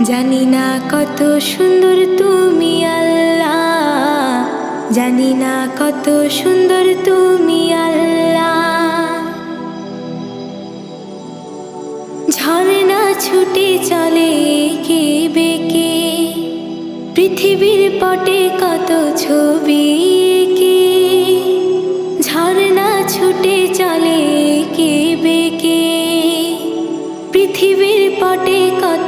জানি না কত সুন্দর তুমি আল্লাহ, জানি না কত সুন্দর তুমি আল্লাহ। ঝর্ণা ছুটে চলে এঁকে বেঁকে, পৃথিবীর পটে কত ছবি এঁকে। ঝর্ণা ছুটে চলে এঁকে বেঁকে, পৃথিবীর পটে কত